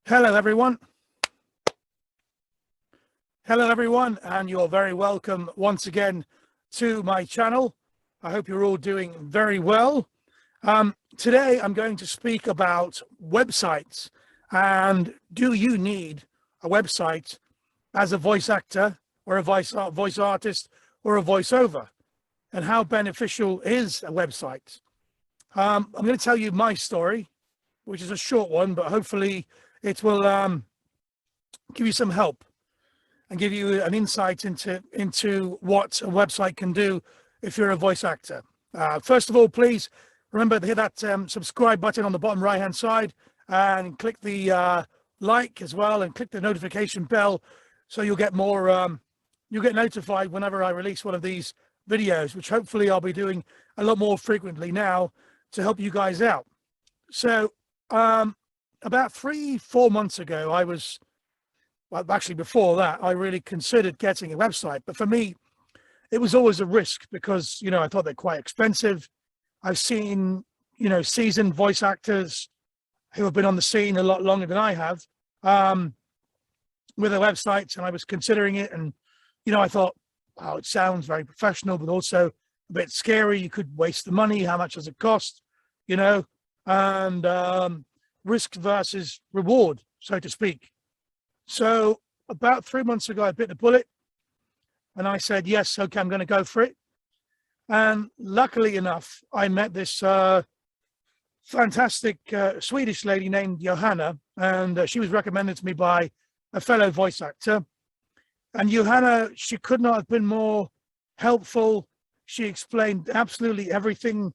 Hello, everyone. Hello, everyone, and you're very welcome once again to my channel. I hope you're all doing very well. Today, I'm going to speak about websites and do you need a website as a voice actor or a voice artist or a voiceover, and how beneficial is a website? I'm going to tell you my story, which is a short one, but hopefully it will give you some help and give you an insight into what a website can do if you're a voice actor. First of all, please remember to hit that subscribe button on the bottom right hand side and click the like as well, and click the notification bell so you'll get more you'll get notified whenever I release one of these videos, which hopefully I'll be doing a lot more frequently now to help you guys out. So about 3-4 months ago, well, actually before that, I really considered getting a website. But for me, it was always a risk because, I thought they're quite expensive. I've seen, seasoned voice actors who have been on the scene a lot longer than I have with their websites, and I was considering it. And, I thought, wow, it sounds very professional, but also a bit scary. You could waste the money. How much does it cost? And risk versus reward, so to speak. So about 3 months ago, I bit the bullet and I said, yes, okay, I'm going to go for it. And luckily enough, I met this fantastic Swedish lady named Johanna, and she was recommended to me by a fellow voice actor. And Johanna, she could not have been more helpful. She explained absolutely everything.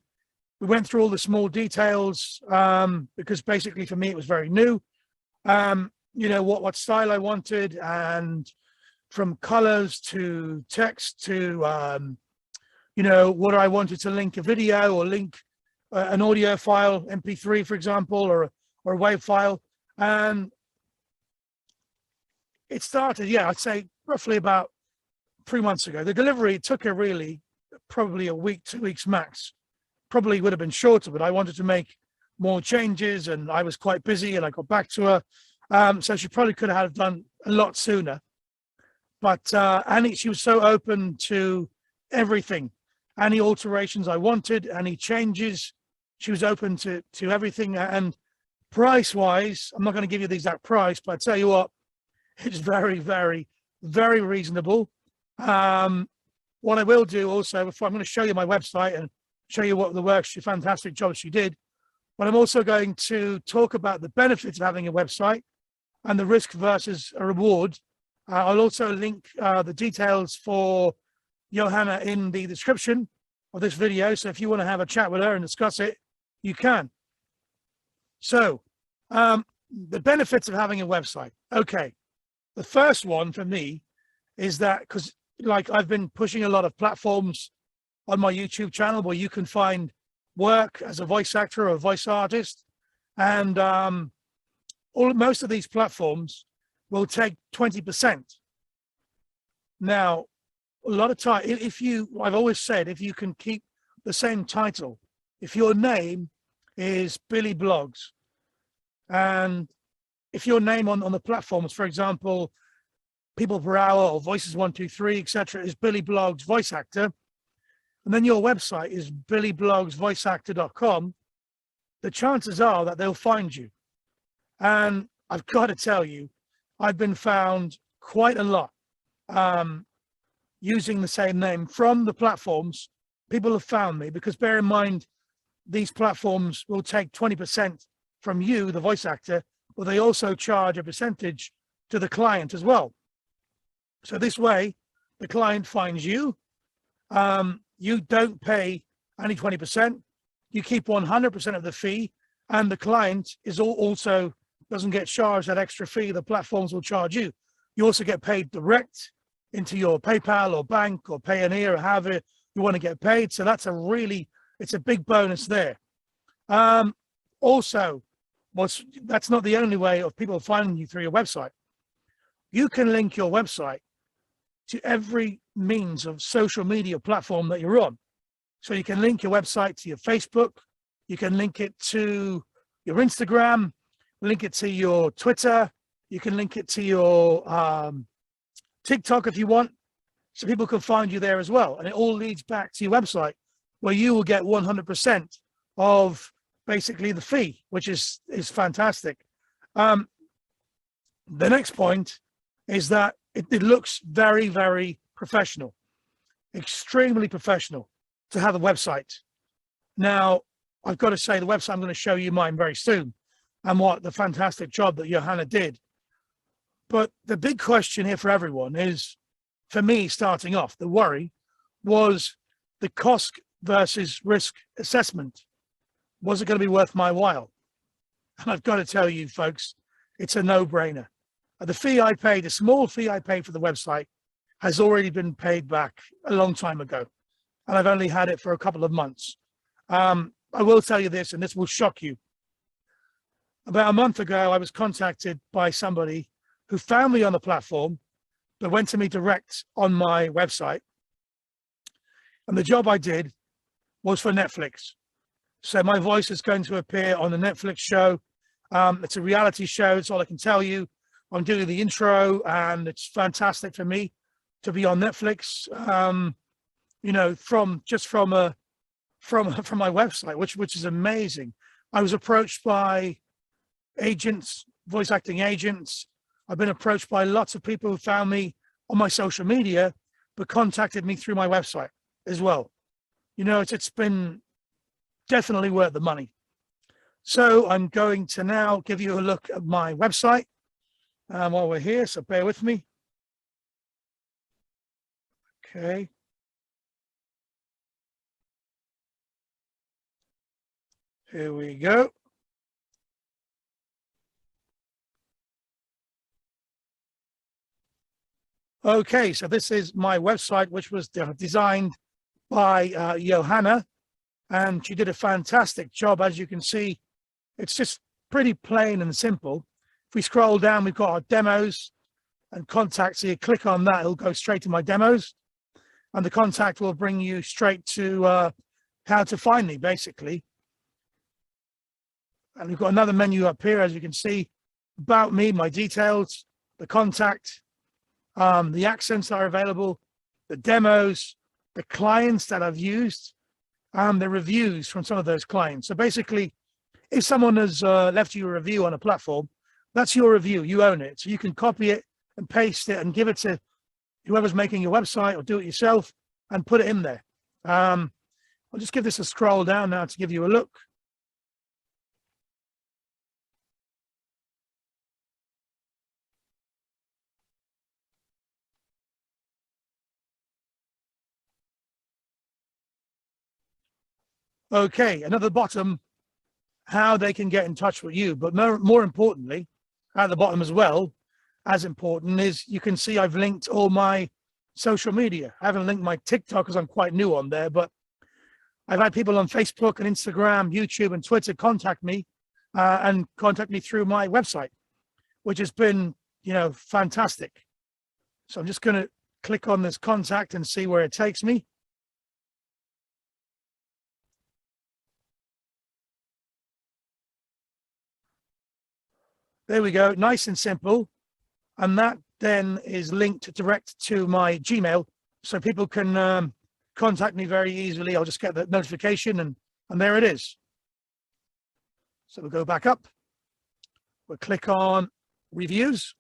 We went through all the small details because basically for me, it was very new. What style I wanted, and from colors to text to, what I wanted to link a video or link an audio file, MP3, for example, or a WAV file. And it started, I'd say roughly about 3 months ago. The delivery took her really probably a week, 2 weeks max. Probably would have been shorter, but I wanted to make more changes and I was quite busy and I got back to her. So she probably could have done a lot sooner. But Annie, she was so open to everything, any alterations I wanted, any changes. She was open to everything. And price wise, I'm not going to give you the exact price, but I tell you what, it's very, very, very reasonable. What I will do also, before I'm going to show you my website and show you what the work, fantastic job she did, but I'm also going to talk about the benefits of having a website and the risk versus a reward. I'll also link the details for Johanna in the description of this video. So if you want to have a chat with her and discuss it, you can. So the benefits of having a website. Okay. The first one for me is that, because I've been pushing a lot of platforms on my YouTube channel where you can find work as a voice actor or a voice artist. And most of these platforms will take 20%. Now, a lot of time, I've always said, if you can keep the same title, if your name is Billy Blogs, and if your name on the platforms, for example, People Per Hour or Voices 123, etc., is Billy Blogs voice actor, and then your website is billyblogsvoiceactor.com, the chances are that they'll find you. And I've got to tell you, I've been found quite a lot using the same name from the platforms. People have found me because, bear in mind, these platforms will take 20% from you, the voice actor, but they also charge a percentage to the client as well. So this way, the client finds you. You don't pay any 20%. You keep 100% of the fee, and the client is also doesn't get charged that extra fee the platforms will charge you. You also get paid direct into your PayPal or bank or Payoneer or however you want to get paid. So that's it's a big bonus there. Also, that's not the only way of people finding you through your website. You can link your website to every means of social media platform that you're on. So you can link your website to your Facebook, you can link it to your Instagram, link it to your Twitter. You can link it to your TikTok if you want, so people can find you there as well. And it all leads back to your website, where you will get 100% of basically the fee, which is fantastic. The next point is that it looks very, very professional, extremely professional to have a website. Now, I've got to say, the website, I'm going to show you mine very soon, and what the fantastic job that Johanna did. But the big question here for everyone is, for me starting off, the worry was the cost versus risk assessment. Was it going to be worth my while? And I've got to tell you, folks, it's a no-brainer. The fee I paid, a small fee I paid for the website, has already been paid back a long time ago. And I've only had it for a couple of months. I will tell you this, and this will shock you. About a month ago, I was contacted by somebody who found me on the platform, but went to me direct on my website. And the job I did was for Netflix. So my voice is going to appear on the Netflix show. It's a reality show, that's all I can tell you. I'm doing the intro, and it's fantastic for me to be on Netflix, you know, from my website, which is amazing. I was approached by agents, voice acting agents. I've been approached by lots of people who found me on my social media, but contacted me through my website as well. You know, it's been definitely worth the money. So I'm going to now give you a look at my website while we're here, so bear with me. Okay. Here we go. Okay, so this is my website, which was designed by Johanna, and she did a fantastic job. As you can see, it's just pretty plain and simple. If we scroll down, we've got our demos and contacts. So you click on that, it'll go straight to my demos, and the contact will bring you straight to how to find me, basically. And we've got another menu up here, as you can see, about me, my details, the contact, the accents that are available, the demos, the clients that I've used, and the reviews from some of those clients. So basically, if someone has left you a review on a platform, that's your review, you own it. So you can copy it and paste it and give it to whoever's making your website, or do it yourself and put it in there. I'll just give this a scroll down now to give you a look. Okay, and at the bottom, how they can get in touch with you. But more importantly, at the bottom as well, as important, is you can see I've linked all my social media. I haven't linked my TikTok because I'm quite new on there, but I've had people on Facebook and Instagram, YouTube and Twitter contact me and contact me through my website, which has been, you know, fantastic. So I'm just going to click on this contact and see where it takes me. There we go, nice and simple. And that then is linked direct to my Gmail, so people can contact me very easily. I'll just get the notification and there it is. So we'll go back up. We'll click on reviews.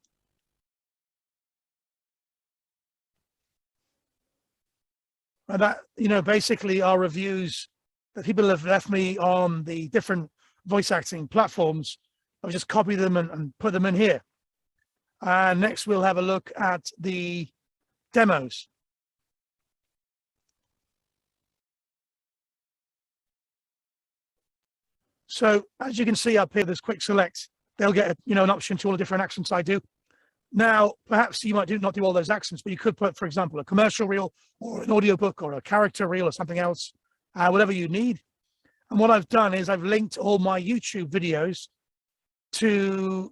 And that, you know, basically are reviews that people have left me on the different voice acting platforms. I'll just copy them and put them in here. And next we'll have a look at the demos. So as you can see up here, there's quick select. They'll get, you know, an option to all the different accents I do. Now, perhaps you might not do all those accents, but you could put, for example, a commercial reel or an audiobook or a character reel or something else, whatever you need. And what I've done is I've linked all my YouTube videos to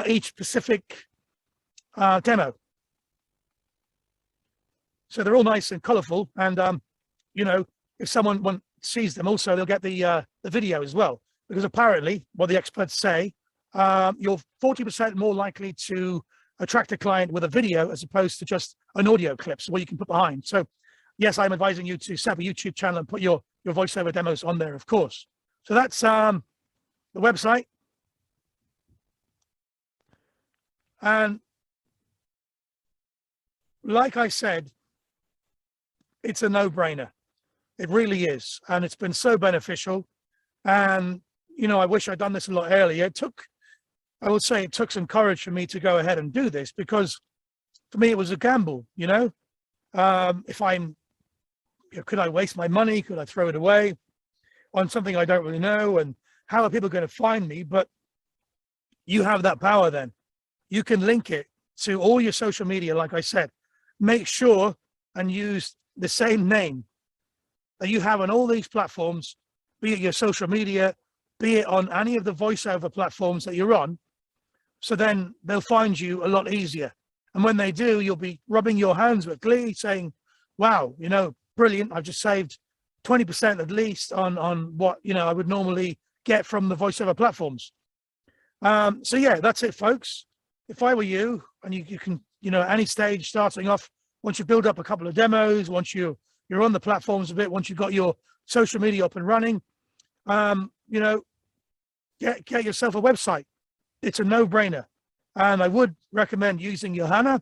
each specific demo. So they're all nice and colorful, and you know, if someone sees them also, they'll get the video as well, because apparently what the experts say, you're 40% more likely to attract a client with a video as opposed to just an audio clip, so what you can put behind. So yes, I'm advising you to set up a YouTube channel and put your voiceover demos on there, of course. So that's the website. And like I said, it's a no-brainer. It really is. And it's been so beneficial. And, you know, I wish I'd done this a lot earlier. I would say it took some courage for me to go ahead and do this, because for me, it was a gamble, you know. Could I waste my money? Could I throw it away on something I don't really know? And how are people going to find me? But you have that power then. You can link it to all your social media, like I said. Make sure and use the same name that you have on all these platforms, be it your social media, be it on any of the voiceover platforms that you're on. So then they'll find you a lot easier. And when they do, you'll be rubbing your hands with glee saying, wow, you know, brilliant. I've just saved 20% at least on what, you know, I would normally get from the voiceover platforms. So yeah, that's it, folks. If I were you, and you can, you know, at any stage starting off, once you build up a couple of demos, once you're on the platforms a bit, once you've got your social media up and running, you know, get yourself a website. It's a no-brainer. And I would recommend using Johanna.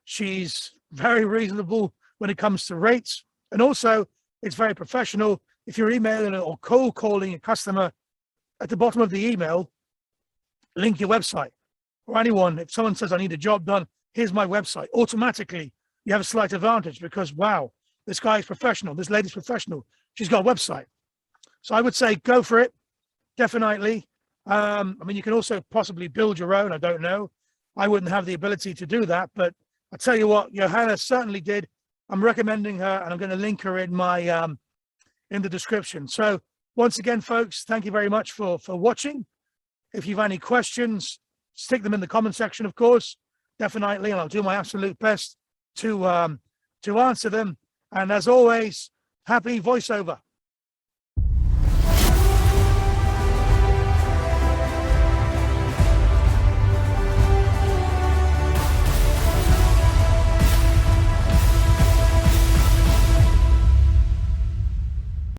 She's very reasonable when it comes to rates. And also, it's very professional. If you're emailing or cold calling a customer, at the bottom of the email, link your website. Or anyone, if someone says, I need a job done, here's my website. Automatically, you have a slight advantage because, wow, this guy is professional. This lady's professional. She's got a website. So I would say go for it. Definitely. I mean, you can also possibly build your own. I don't know. I wouldn't have the ability to do that. But I tell you what, Johanna certainly did. I'm recommending her, and I'm going to link her in my in the description. So once again, folks, thank you very much for watching. If you've any questions, stick them in the comment section, of course, definitely, and I'll do my absolute best to answer them. And as always, happy voiceover.